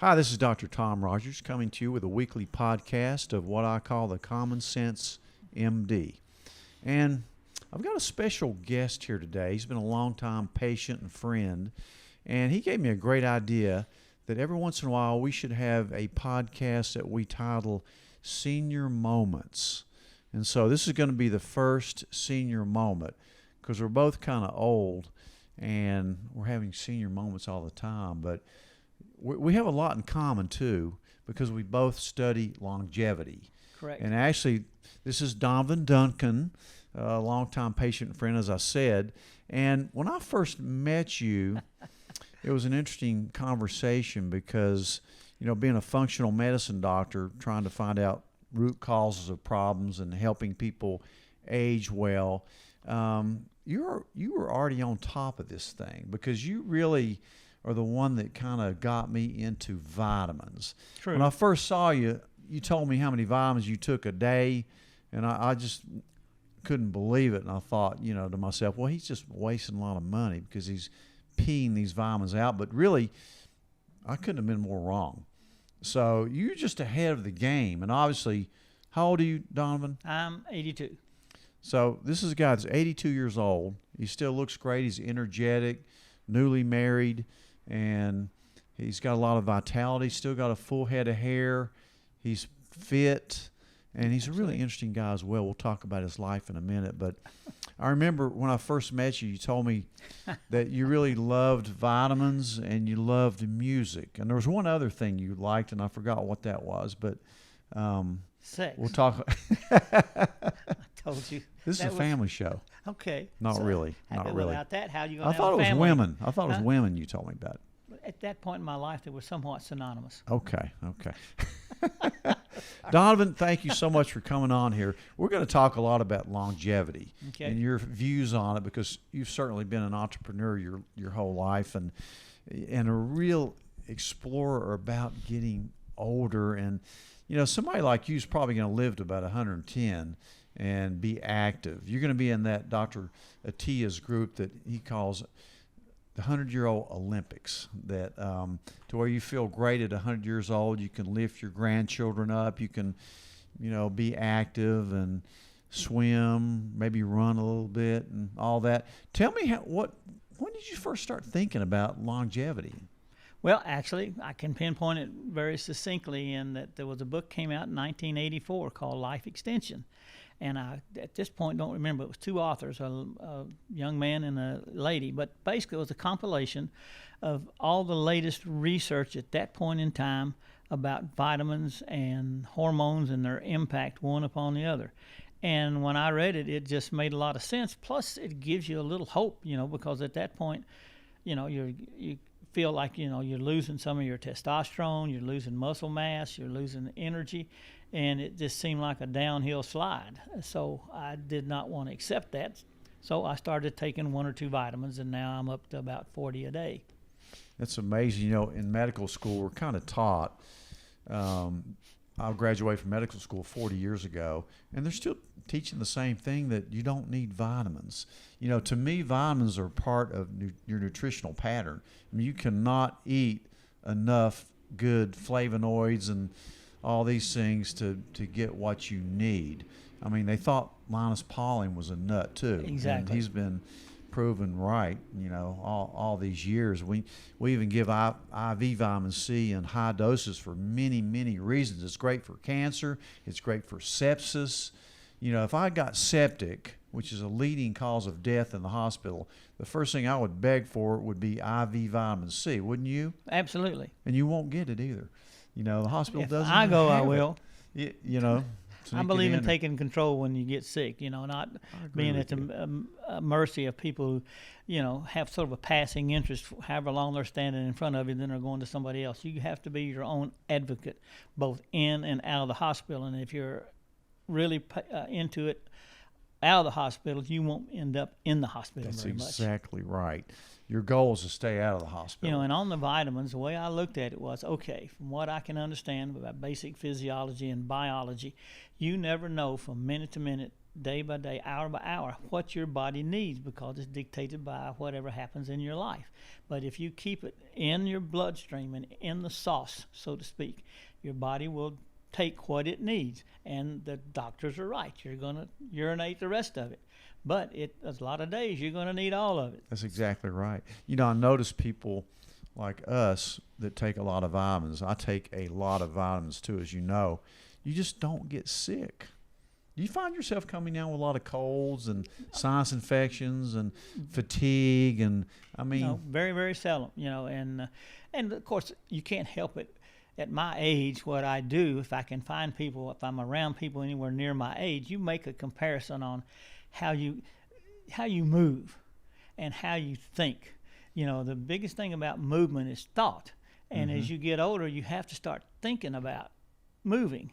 Hi, this is Dr. Tom Rogers coming to you with a weekly podcast of what I call the Common Sense MD. And I've got a special guest here today. He's been a longtime patient and friend, and he gave me a great idea that every once in a while we should have a podcast that we title Senior Moments. And so this is going to be the first senior moment because we're both kind of old and we're having senior moments all the time, but we have a lot in common, too, because we both study longevity. Correct. And actually, this is Donovan Duncan, a longtime patient friend, as I said. And when I first met you, it was an interesting conversation because, you know, being a functional medicine doctor, trying to find out root causes of problems and helping people age well, you were already on top of this thing because you really are the one that kind of got me into vitamins. True. When I first saw you, you told me how many vitamins you took a day, and I just couldn't believe it. And I thought, you know, to myself, well, he's just wasting a lot of money because he's peeing these vitamins out. But really, I couldn't have been more wrong. So you're just ahead of the game. And obviously, how old are you, Donovan? I'm 82. So this is a guy that's 82 years old. He still looks great. He's energetic, newly married, and he's got a lot of vitality, still got a full head of hair. He's fit, and he's a really interesting guy as well. We'll talk about his life in a minute. But I remember when I first met you, you told me that you really loved vitamins and you loved music. And there was one other thing you liked, and I forgot what that was. But Sex. we'll talk. I told you. This is a family show. Okay. Not so really. Not really. Without that, how are you going I to thought have it a was family? women. I thought it was women you told me about. At that point in my life, they were somewhat synonymous. Okay. Donovan, thank you so much for coming on here. We're going to talk a lot about longevity and your views on it because you've certainly been an entrepreneur your whole life and a real explorer about getting older. And, you know, somebody like you is probably going to live to about 110 and be active. You're going to be in that Dr. Atiya's group that he calls the 100-year-old Olympics, that to where you feel great at 100 years old. You can lift your grandchildren up. You can, you know, be active and swim, maybe run a little bit and all that. Tell me when did you first start thinking about longevity? Well, actually, I can pinpoint it very succinctly in that there was a book came out in 1984 called Life Extension. And I, at this point, don't remember. It was two authors, a young man and a lady. But basically, it was a compilation of all the latest research at that point in time about vitamins and hormones and their impact one upon the other. And when I read it, it just made a lot of sense. Plus, it gives you a little hope, you know, because at that point, you know, you feel like, you know, you're losing some of your testosterone, you're losing muscle mass, you're losing energy. And it just seemed like a downhill slide. So I did not want to accept that. So I started taking one or two vitamins, and now I'm up to about 40 a day. That's amazing. You know, in medical school, we're kind of taught. I graduated from medical school 40 years ago, and they're still teaching the same thing, that you don't need vitamins. You know, to me, vitamins are part of your nutritional pattern. I mean, you cannot eat enough good flavonoids and all these things to get what you need. I mean, they thought Linus Pauling was a nut too. Exactly. And he's been proven right, you know, all these years. We even give IV vitamin C in high doses for many, many reasons. It's great for cancer. It's great for sepsis. You know, if I got septic, which is a leading cause of death in the hospital, the first thing I would beg for would be IV vitamin C, wouldn't you? Absolutely. And you won't get it either. You know, the hospital doesn't. I go, have I will. It. You know, I believe in taking control when you get sick. You know, not being at the mercy of people who, you know, have sort of a passing interest, however long they're standing in front of you, then they're going to somebody else. You have to be your own advocate, both in and out of the hospital. And if you're really into it out of the hospital, you won't end up in the hospital very much. That's exactly right. Your goal is to stay out of the hospital. You know, and on the vitamins, the way I looked at it was, okay, from what I can understand about basic physiology and biology, you never know from minute to minute day by day, hour by hour, what your body needs, because it's dictated by whatever happens in your life. But if you keep it in your bloodstream and in the sauce, so to speak, your body will take what it needs. And the doctors are right. You're going to urinate the rest of it. But there's a lot of days you're going to need all of it. That's exactly right. You know, I notice people like us that take a lot of vitamins. I take a lot of vitamins too, as you know. You just don't get sick. Do you find yourself coming down with a lot of colds and sinus infections and fatigue? And I mean, no, very, very seldom. You know, and of course you can't help it. At my age, what I do, if I can find people, if I'm around people anywhere near my age, you make a comparison on how you move and how you think. You know, the biggest thing about movement is thought. And as you get older, you have to start thinking about moving.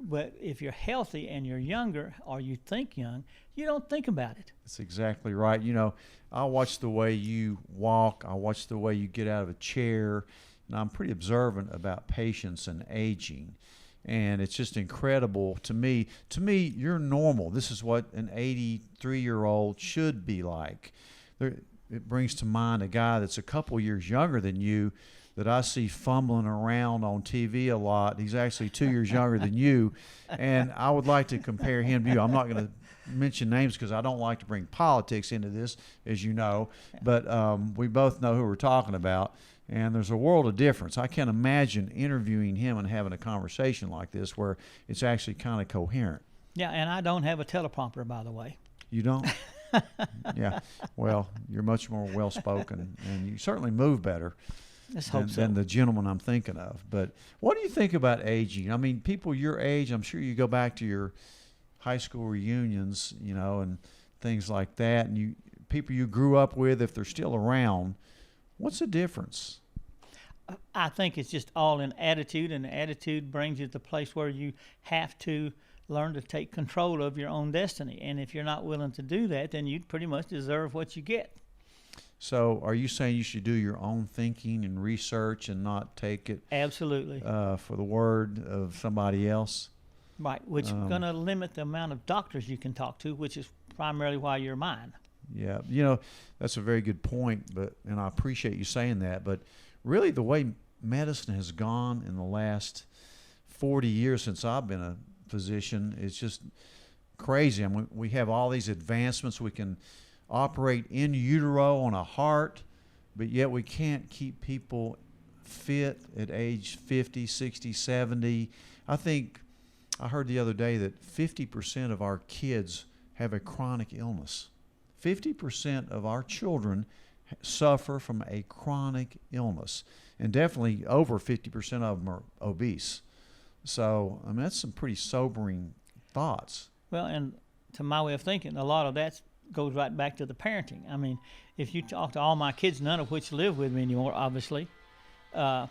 But if you're healthy and you're younger, or you think young, you don't think about it. That's exactly right. You know, I watch the way you walk. I watch the way you get out of a chair. And I'm pretty observant about patience and aging. And it's just incredible to me. To me, you're normal. This is what an 83-year-old should be like. It brings to mind a guy that's a couple years younger than you that I see fumbling around on TV a lot. He's actually 2 years younger than you, and I would like to compare him to you. I'm not going to mention names because I don't like to bring politics into this, as you know, but we both know who we're talking about, and there's a world of difference. I can't imagine interviewing him and having a conversation like this where it's actually kind of coherent. Yeah, and I don't have a teleprompter, by the way. You don't? Yeah. Well, you're much more well-spoken, and you certainly move better than the gentleman I'm thinking of. But what do you think about aging? I mean, people your age, I'm sure you go back to your high school reunions, you know, and things like that, and people you grew up with, if they're still around, what's the difference? I think it's just all in attitude, and the attitude brings you to the place where you have to learn to take control of your own destiny. And if you're not willing to do that, then you pretty much deserve what you get. So are you saying you should do your own thinking and research and not take it absolutely for the word of somebody else? Right, which is going to limit the amount of doctors you can talk to, which is primarily why you're mine. Yeah, you know, that's a very good point, and I appreciate you saying that. But really the way medicine has gone in the last 40 years since I've been a physician, it's just crazy. I mean, we have all these advancements. We can operate in utero on a heart, but yet we can't keep people fit at age 50, 60, 70. I think I heard the other day that 50% of our kids have a chronic illness. 50% of our children suffer from a chronic illness, and definitely over 50% of them are obese. So, I mean, that's some pretty sobering thoughts. Well, and to my way of thinking, a lot of that goes right back to the parenting. I mean, if you talk to all my kids, none of which live with me anymore, obviously, I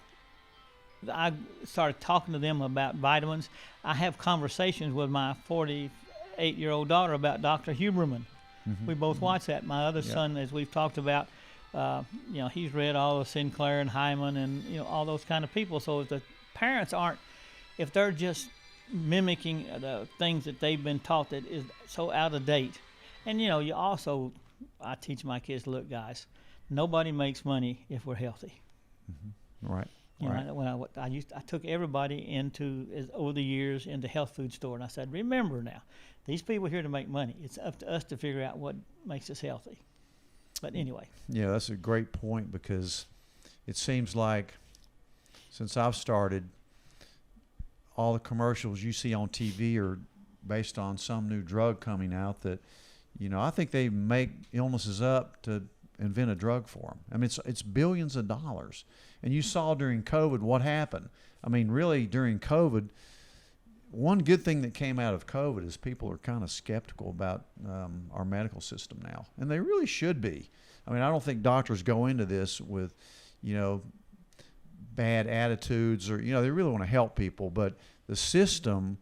started talking to them about vitamins. I have conversations with my 48-year-old daughter about Dr. Huberman. Mm-hmm. We both watch that. My other son, as we've talked about, you know, he's read all of Sinclair and Hyman and, you know, all those kind of people. So if the parents aren't, if they're just mimicking the things that they've been taught that is so out of date. And, you know, I teach my kids, look, guys, nobody makes money if we're healthy. Mm-hmm. Right. You know, when I took everybody over the years into health food store, and I said, remember now, these people are here to make money. It's up to us to figure out what makes us healthy. But anyway. Yeah, that's a great point, because it seems like since I've started, all the commercials you see on TV are based on some new drug coming out that, you know, I think they make illnesses up to invent a drug for them. I mean, it's billions of dollars. And you saw during COVID what happened. I mean, really, during COVID, one good thing that came out of COVID is people are kind of skeptical about our medical system now. And they really should be. I mean, I don't think doctors go into this with, you know, bad attitudes, or, you know, they really want to help people. But the system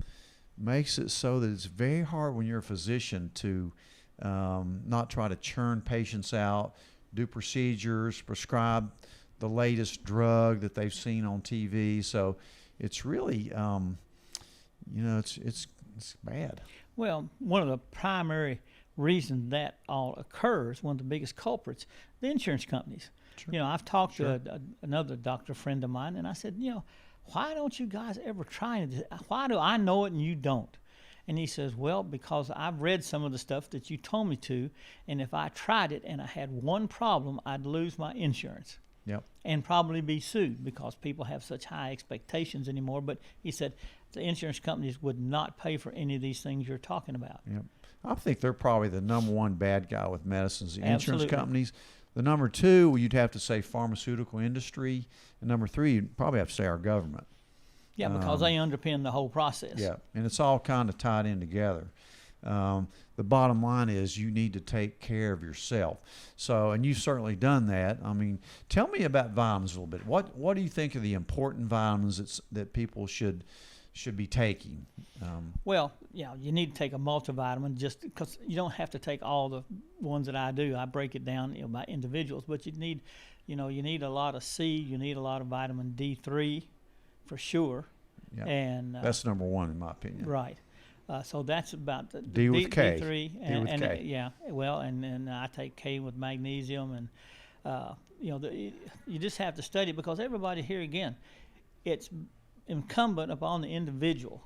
makes it so that it's very hard when you're a physician to not try to churn patients out, do procedures, prescribe the latest drug that they've seen on TV. So it's really, you know, it's bad. Well, one of the primary reasons that all occurs, one of the biggest culprits, the insurance companies. Sure. You know, I've talked to another doctor friend of mine, and I said, you know, why don't you guys ever try it? Why do I know it and you don't? And he says, well, because I've read some of the stuff that you told me to, and if I tried it and I had one problem, I'd lose my insurance. Yep. And probably be sued because people have such high expectations anymore. But he said the insurance companies would not pay for any of these things you're talking about. Yep. I think they're probably the number one bad guy with medicines, the insurance Absolutely. companies. The number two, you'd have to say pharmaceutical industry. And number three, you'd probably have to say our government. Yeah, because they underpin the whole process. Yeah, and it's all kind of tied in together. The bottom line is you need to take care of yourself. So, and you've certainly done that. I mean, tell me about vitamins a little bit. What do you think are the important vitamins that people should be taking? Well, yeah, you need to take a multivitamin just because you don't have to take all the ones that I do. I break it down, by individuals, but you need a lot of C. You need a lot of vitamin D3 for sure. Yeah, and that's number one in my opinion. Right. So that's about the D with K. D3 D with K. Yeah. Well, and I take K with magnesium, and you just have to study because everybody here again, it's incumbent upon the individual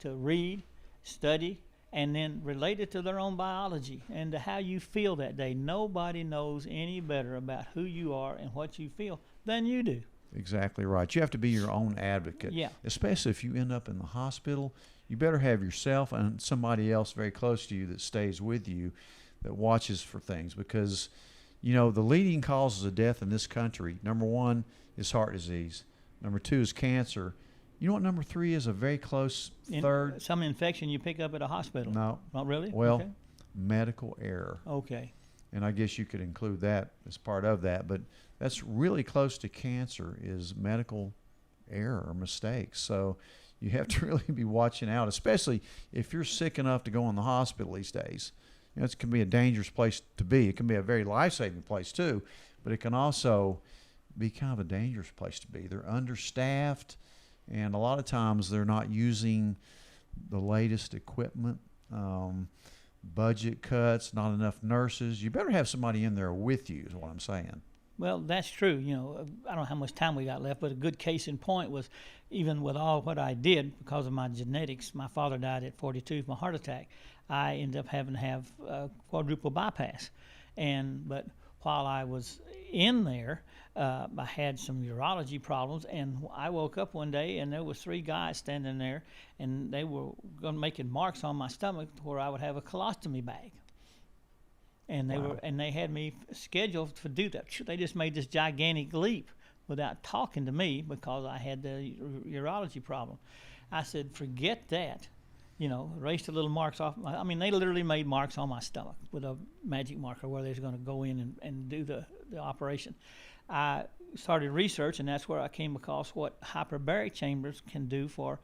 to read, study, and then relate it to their own biology and to how you feel that day. Nobody knows any better about who you are and what you feel than you do. Exactly right. You have to be your own advocate. Yeah. Especially if you end up in the hospital, you better have yourself and somebody else very close to you that stays with you, that watches for things. Because, the leading causes of death in this country, number one is heart disease. Number two is cancer. You know what number three is? A very close third? Some infection you pick up at a hospital. No. Not really? Well, okay. Medical error. Okay. And I guess you could include that as part of that, but that's really close to cancer is medical error or mistakes. So you have to really be watching out, especially if you're sick enough to go in the hospital these days. It can be a dangerous place to be. It can be a very life-saving place too, but it can also be kind of a dangerous place to be. They're understaffed, and a lot of times they're not using the latest equipment. Budget cuts, not enough nurses. You better have somebody in there with you is what I'm saying. Well, that's true. I don't know how much time we got left, but a good case in point was even with all what I did because of my genetics, my father died at 42 from a heart attack. I ended up having to have quadruple bypass. But while I was in there, I had some urology problems, and I woke up one day and there was 3 guys standing there, and they were making marks on my stomach where I would have a colostomy bag. And they had me scheduled to do that. They just made this gigantic leap without talking to me because I had the urology problem. I said, forget that. Erased the little marks off. They literally made marks on my stomach with a magic marker where they was going to go in and do the operation. I started research, and that's where I came across what hyperbaric chambers can do for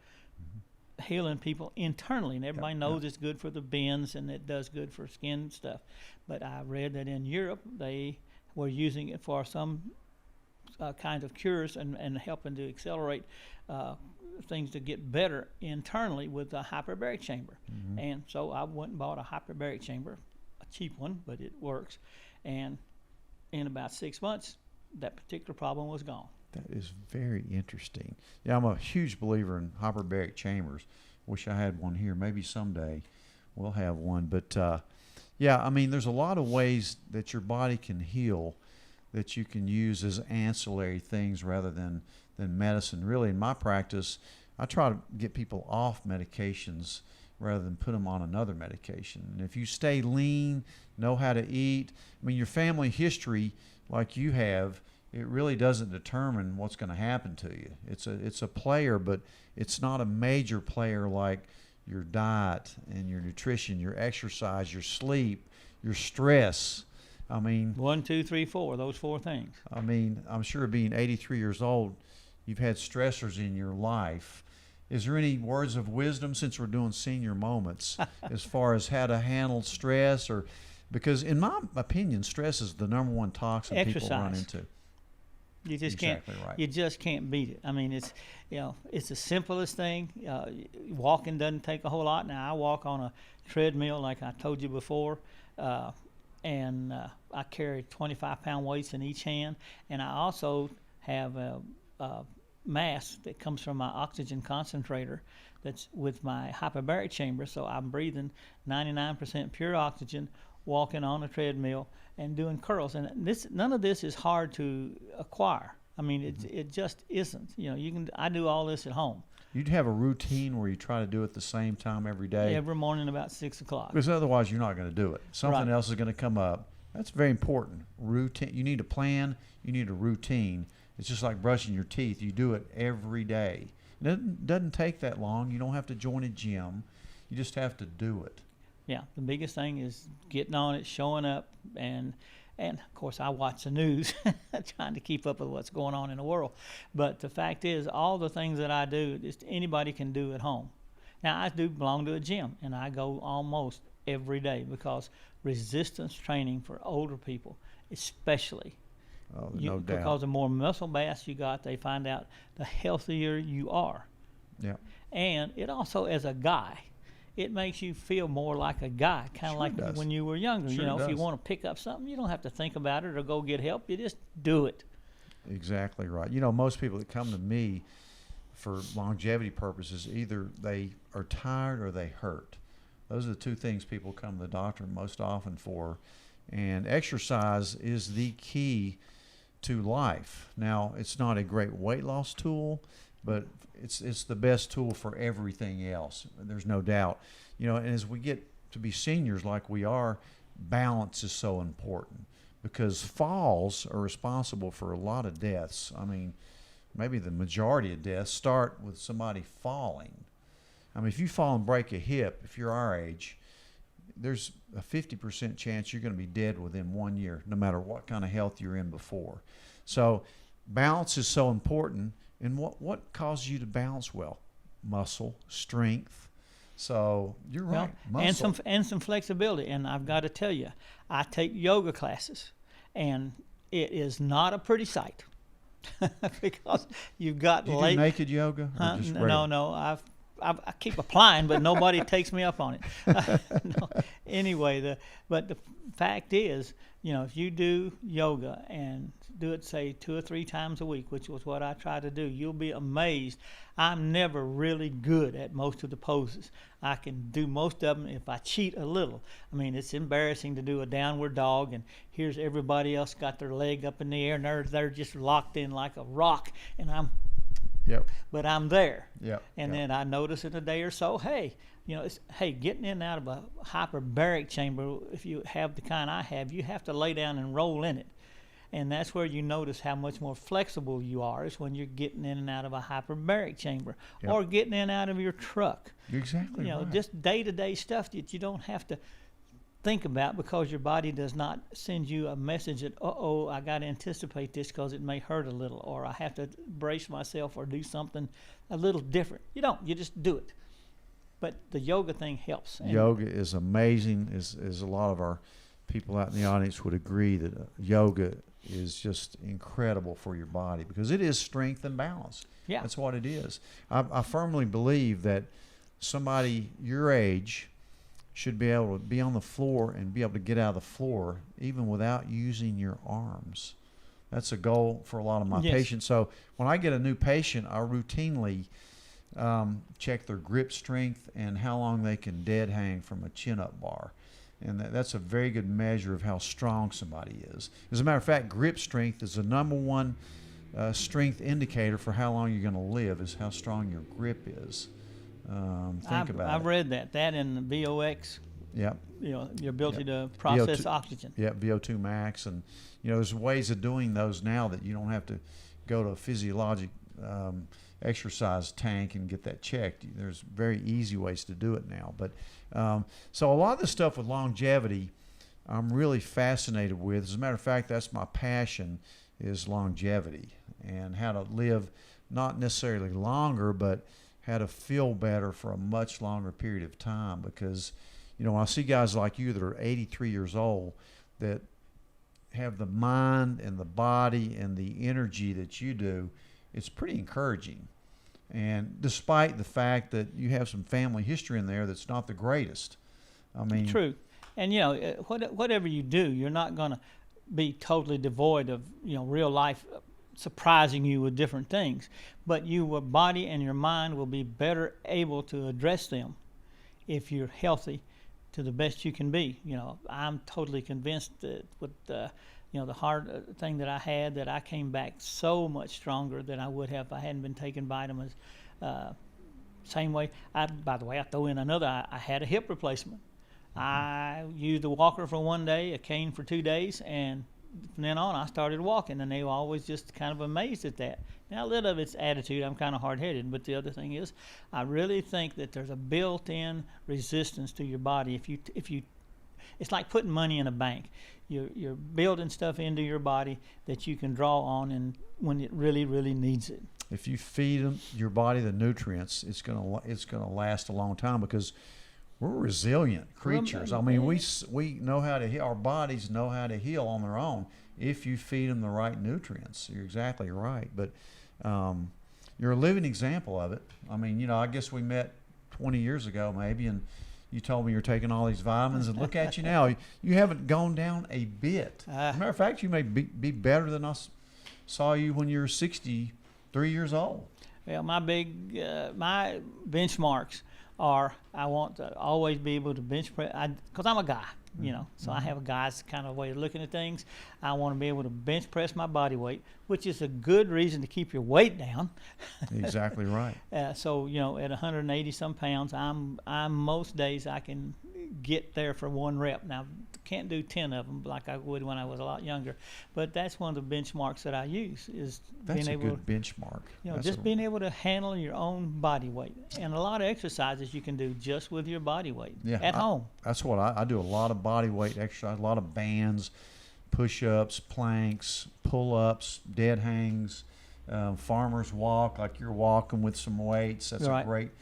healing people internally. And everybody knows it's good for the bends and it does good for skin stuff. But I read that in Europe they were using it for some kind of cures and helping to accelerate things to get better internally with a hyperbaric chamber. Mm-hmm. And so I went and bought a hyperbaric chamber, a cheap one, but it works. And in about 6 months, that particular problem was gone. That is very interesting. Yeah, I'm a huge believer in hyperbaric chambers. Wish I had one here. Maybe someday we'll have one. But, there's a lot of ways that your body can heal that you can use as ancillary things rather than medicine. Really, in my practice, I try to get people off medications rather than put them on another medication. And if you stay lean, know how to eat, your family history like you have, it really doesn't determine what's going to happen to you. It's a player, but it's not a major player like your diet and your nutrition, your exercise, your sleep, your stress. 1, 2, 3, 4, those 4 things. I'm sure being 83 years old, you've had stressors in your life. Is there any words of wisdom, since we're doing senior moments, as far as how to handle stress? Because in my opinion, stress is the number one toxin people run into. You just exactly can't. Right. You just can't beat it. I mean, it's the simplest thing. Walking doesn't take a whole lot. Now I walk on a treadmill, like I told you before, and I carry 25-pound weights in each hand, and I also have a mask that comes from my oxygen concentrator that's with my hyperbaric chamber, so I'm breathing 99% pure oxygen, walking on a treadmill and doing curls. And none of this is hard to acquire. I mean, it just isn't. I do all this at home. You'd have a routine where you try to do it the same time every day? Every morning about 6 o'clock. Because otherwise you're not going to do it. Something Right. else is going to come up. That's very important. Routine. You need a plan. You need a routine. It's just like brushing your teeth. You do it every day. It doesn't take that long. You don't have to join a gym. You just have to do it. Yeah, the biggest thing is getting on it, showing up, and of course I watch the news, trying to keep up with what's going on in the world. But the fact is, all the things that I do, just anybody can do at home. Now I do belong to a gym, and I go almost every day because resistance training for older people, especially. Oh, no doubt. Because the more muscle mass you got, they find out the healthier you are. Yeah. And it also, as a guy, it makes you feel more like a guy, kind of Sure like does. when you were younger. Sure If you does. want to pick up something, you don't have to think about it or go get help. You just do it. Exactly right. Most people that come to me for longevity purposes, either they are tired or they hurt. Those are the two things people come to the doctor most often for. And exercise is the key to life. Now, it's not a great weight loss tool, but it's the best tool for everything else. There's no doubt. And as we get to be seniors like we are, balance is so important because falls are responsible for a lot of deaths. I mean, maybe the majority of deaths start with somebody falling. I mean, if you fall and break a hip, if you're our age, there's a 50% chance you're going to be dead within 1 year, no matter what kind of health you're in before. So balance is so important. And what causes you to balance well? Muscle, strength. So you're right. Well, and some flexibility. And I've got to tell you, I take yoga classes, and it is not a pretty sight because you've got Do you do naked yoga? Or just regular? No. I keep applying, but nobody takes me up on it. No. Anyway, but the fact is, if you do yoga and do it, say, 2 or 3 times a week, which was what I try to do, you'll be amazed. I'm never really good at most of the poses. I can do most of them if I cheat a little. I mean, it's embarrassing to do a downward dog, and here's everybody else got their leg up in the air, and they're just locked in like a rock, and but I'm there. Yep. And then I notice in a day or so, getting in and out of a hyperbaric chamber, if you have the kind I have, you have to lay down and roll in it. And that's where you notice how much more flexible you are is when you're getting in and out of a hyperbaric chamber or getting in and out of your truck. You're exactly right. Just day-to-day stuff that you don't have to think about because your body does not send you a message that, I got to anticipate this because it may hurt a little, or I have to brace myself or do something a little different. You don't. You just do it. But the yoga thing helps. Yoga is amazing. As a lot of our people out in the audience would agree that yoga is just incredible for your body because it is strength and balance. Yeah. That's what it is. I firmly believe that somebody your age should be able to be on the floor and be able to get out of the floor even without using your arms. That's a goal for a lot of my patients. So when I get a new patient, I routinely check their grip strength and how long they can dead hang from a chin-up bar. And that's a very good measure of how strong somebody is. As a matter of fact, grip strength is the number one strength indicator for how long you're going to live, is how strong your grip is. I've read that in the VOX. Yep. Your ability to process oxygen. Yeah, VO2 max, and there's ways of doing those now that you don't have to go to a physiologic exercise tank and get that checked. There's very easy ways to do it now. But so a lot of the stuff with longevity, I'm really fascinated with. As a matter of fact, that's my passion, is longevity and how to live not necessarily longer, but how to feel better for a much longer period of time. Because when I see guys like you that are 83 years old that have the mind and the body and the energy that you do, it's pretty encouraging. And despite the fact that you have some family history in there that's not the greatest. I mean, true. And whatever you do, you're not going to be totally devoid of real life surprising you with different things, but your body and your mind will be better able to address them if you're healthy to the best you can be. I'm totally convinced that with the hard thing that I had, that I came back so much stronger than I would have if I hadn't been taking vitamins. Same way, by the way, I throw in another. I had a hip replacement. I used a walker for one day, a cane for 2 days, and from then on I started walking, and they were always just kind of amazed at that. Now, a little of it's attitude. I'm kind of hard-headed, but the other thing is I really think that there's a built-in resistance to your body. If you it's like putting money in a bank. You're building stuff into your body that you can draw on, and when it really, really needs it. If you feed your body the nutrients, it's gonna last a long time, because we're resilient creatures. I mean, we know how to heal. Our bodies know how to heal on their own if you feed them the right nutrients. You're exactly right. But you're a living example of it. I mean, I guess we met 20 years ago maybe, and you told me you're taking all these vitamins, and look at you now. You haven't gone down a bit. As a matter of fact, you may be better than I saw you when you were 63 years old. Well, my benchmarks are, I want to always be able to bench press, because I'm a guy, so I have a guy's kind of way of looking at things. I want to be able to bench press my body weight, which is a good reason to keep your weight down. Exactly right. So, at 180 some pounds, I'm most days I can get there for one rep. Now, can't do 10 of them like I would when I was a lot younger, but that's one of the benchmarks that I use, is being able good benchmark. Being able to handle your own body weight, and a lot of exercises you can do just with your body weight at home. That's what I do. A lot of body weight exercise, a lot of bands, push-ups, planks, pull-ups, dead hangs, farmer's walk, like you're walking with some weights. That's a great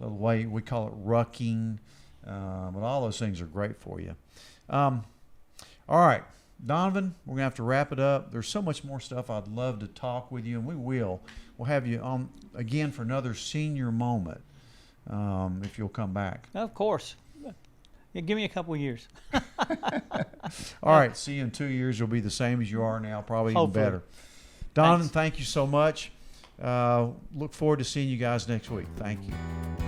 little way. We call it rucking. But all those things are great for you. All right, Donovan, we're going to have to wrap it up. There's so much more stuff I'd love to talk with you, and we will. We'll have you on again for another senior moment, if you'll come back. Of course. Yeah, give me a couple of years. All right, see you in 2 years. You'll be the same as you are now, probably Hopefully. even better. Donovan, Thanks. thank you so much. Look forward to seeing you guys next week. Thank you.